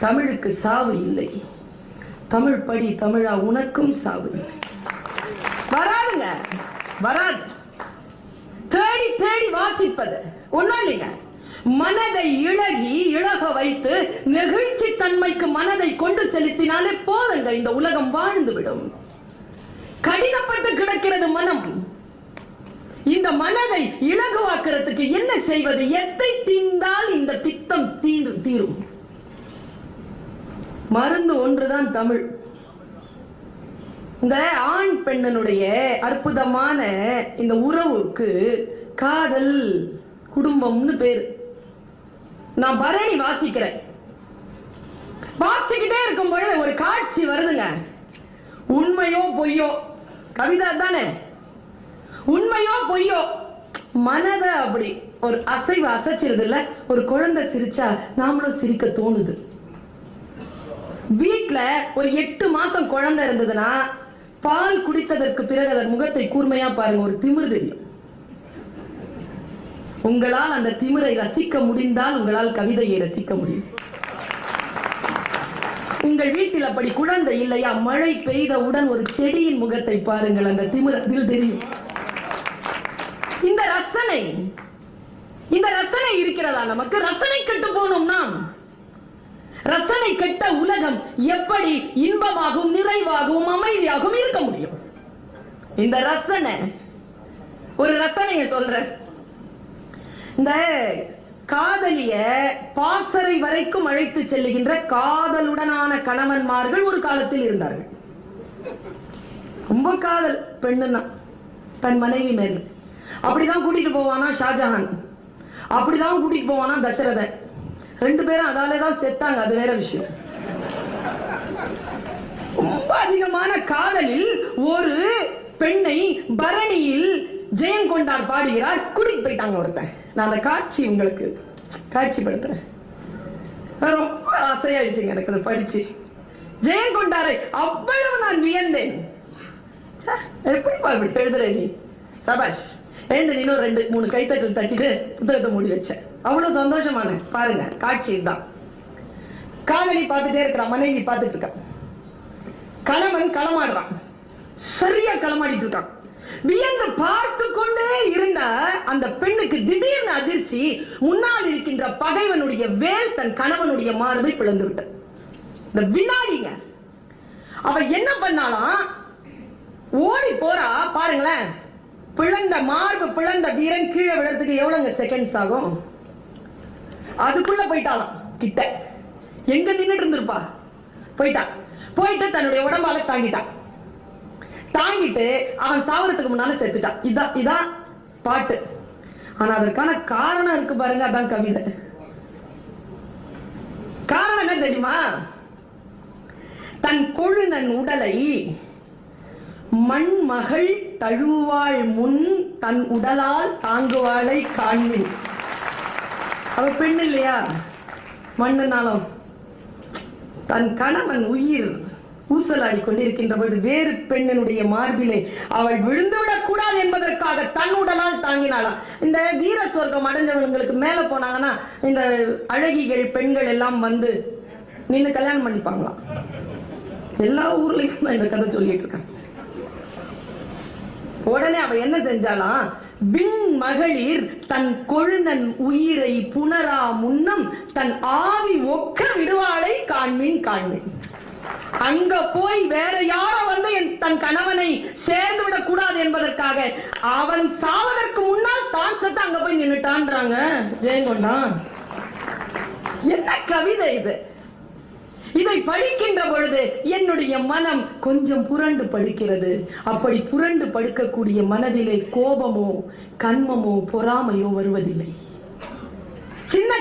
தமிழுக்கு சாவு இல்லை. தமிழ் படி தமிழா, உனக்கும் சாவு வராதுங்க, வராது. தேடி தேடி வாசிப்பது ஒண்ணும் இல்லைங்க. மனதை இழக வைத்து நெகிழ்ச்சி தன்மைக்கு மனதை கொண்டு செலுத்தினாலே போதுங்க, இந்த உலகம் வாழ்ந்து விடும். கடினப்பட்டு கிடக்கிறது மனம். இந்த மனதை இலகுவாக்குறதுக்கு என்ன செய்வது? எத்தை தீண்டால் இந்த பித்தம் தீரும்? மருந்து ஒன்றுதான் தமிழ். இந்த ஆண் பெண்ணனுடைய அற்புதமான இந்த உறவுக்கு காதல், குடும்பம்னு பேரு. நான் பரணி வாசிக்கிறேன். வாசிக்கிட்டே இருக்கும் பொழுது ஒரு காட்சி வருதுங்க. உண்மையோ பொய்யோ, கவிதை தானே, உண்மையோ பொய்யோ, மனத அப்படி ஒரு அசைவு அசைச்சிருது இல்ல. ஒரு குழந்தை சிரிச்சா நாமளும் சிரிக்க தோணுது. வீட்டுல ஒரு 8 மாசம் குழந்தை இருந்ததுன்னா பால் குடித்ததற்கு பிறகு அதன் முகத்தை கூர்மையா பாருங்க, ஒரு திமிரு தெரியும். உங்களால் அந்த திமிரை ரசிக்க முடிந்தால் உங்களால் கவிதையை ரசிக்க முடியும். உங்கள் வீட்டில் அப்படி குழந்தை இல்லையா? மழை பெய்தவுடன் ஒரு செடியின் முகத்தை பாருங்கள், அந்த திமிர் அதில் தெரியும். இந்த ரசனை இருக்கிறதா நமக்கு? ரசனை கெட்டு போனோம் நாம். ரசனை கெட்ட உலகம் எப்படி இன்பமாகவும் நிறைவாகவும் அமைதியாகவும் இருக்க முடியும்? இந்த ரசனை, ஒரு ரசனையை சொல்ற. இந்த காதலிய பாசறை வரைக்கும் அழைத்து செல்லுகின்ற காதலுடனான கணவன்மார்கள் ஒரு காலத்தில் இருந்தார்கள். ரொம்ப காதல் பெண்ணுன்னா தன் மனைவி மேல். அப்படிதான் கூட்டிட்டு போவானா ஷாஜஹான், அப்படிதான் கூட்டிட்டு போவானா தசரதன். 2 பேரும் அதாலேதான் செத்தாங்க, அது வேற விஷயம். ரொம்ப அதிகமான காதலில் ஒரு பெண்ணை பரணியில் ஜெயங்கொண்டார் பாடுகிறார், கூட்டிட்டு போயிட்டாங்க ஒருத்தன். நான் அந்த காட்சி உங்களுக்கு காட்சிப்படுத்துறேன். ரொம்ப ஆசையாயிடுச்சுங்க எனக்கு அதை படிச்சு. ஜெயங்கொண்டாரை அவ்வளவு நான் வியந்தேன். எப்படி இப்படி எழுதுற நீ, சபாஷ். எழுந்து நீனும் 2-3 கைத்தட்டல் தட்டிட்டு புத்தகத்தை மூடி வச்சேன். அவ்வளவு சந்தோஷமான பாருங்க காட்சி தான். காதலி பார்த்துட்டே இருக்கிற, மனைவி பார்த்துட்டு இருக்க, கணவன் களமாடுறான், சரியா களமாடிட்டு இருக்கான். வியந்து பார்த்து கொண்டே இருந்த அந்த பெண்ணுக்கு திடீர்னு அதிர்ச்சி. முன்னால் இருக்கின்ற பகைவனுடைய வேல் தன் கணவனுடைய மார்பை பிளந்து விட்ட இந்த வினாடிங்க. அவ என்ன பண்ணாலாம், ஓடி போறா பாருங்களேன். பிளந்த மார்பு பிளந்த வீரன் கீழே விழறதுக்கு எவ்வளவுங்க செகண்ட்ஸ் ஆகும்? அதுக்குள்ள போயிட்டாலாம் கிட்ட. எங்க நின்னுட்டு இருந்திருப்பா? போயிட்டு தன்னுடைய உடம்பால தாங்கிட்டு அவன் சாவறதுக்கு முன்னால செத்துட்டான். இதான் பாட்டு. ஆனா அதற்கான காரணம் இருக்கு பாருங்க, அதான் கவிதை. காரணம் என்ன தெரியுமா? தன் கொழுநன் உடலை மண்மகள் தழுவாள் முன் தன் உடலால் தாங்குவாளை காண்பின். அவ பெண் இல்லையா? மண்ணுனாலும் தன் கணவன் உயிர் ஊசலாடி கொண்டிருக்கின்ற பொழுது வேறு பெண்ணினுடைய மார்பிலே அவள் விழுந்துவிடக் கூடாது என்பதற்காக தன் உடலால் தாங்கினாளாம். இந்த வீர சொர்க்கம் அடைஞ்சவங்களுக்கு மேல போனாங்கன்னா இந்த அழகிகள் பெண்கள் எல்லாம் வந்து நின்று கல்யாணம் பண்ணிப்பாங்களாம். எல்லா ஊர்லயும் நான் இந்த கதை சொல்லிட்டு இருக்கேன். உடனே அவ என்ன செஞ்சாலாம், விண் மகளிர் தன் கொழுநன் உயிரை புனரா முன்னம் தன் ஆவி ஒக்க விடுவாளை காண்மின். அங்க போய் வேற யாரோ வந்து தன் கணவனை சேர்ந்து விடக் கூடாது என்பதற்காக அவன் சாவதற்கு முன்னால் தான் செத்து அங்க போய் நின்னுட்டான்றாங்க ஜெயங்கொண்டான். என்ன கவிதை இது! இதை படிக்கின்ற பொழுது என்னுடைய மனம் கொஞ்சம் புரண்டு படுக்கிறது. அப்படி புரண்டு படுக்கக்கூடிய மனதிலே கோபமோ கண்மமோ பொறாமையோ வருவதில்லை. சின்ன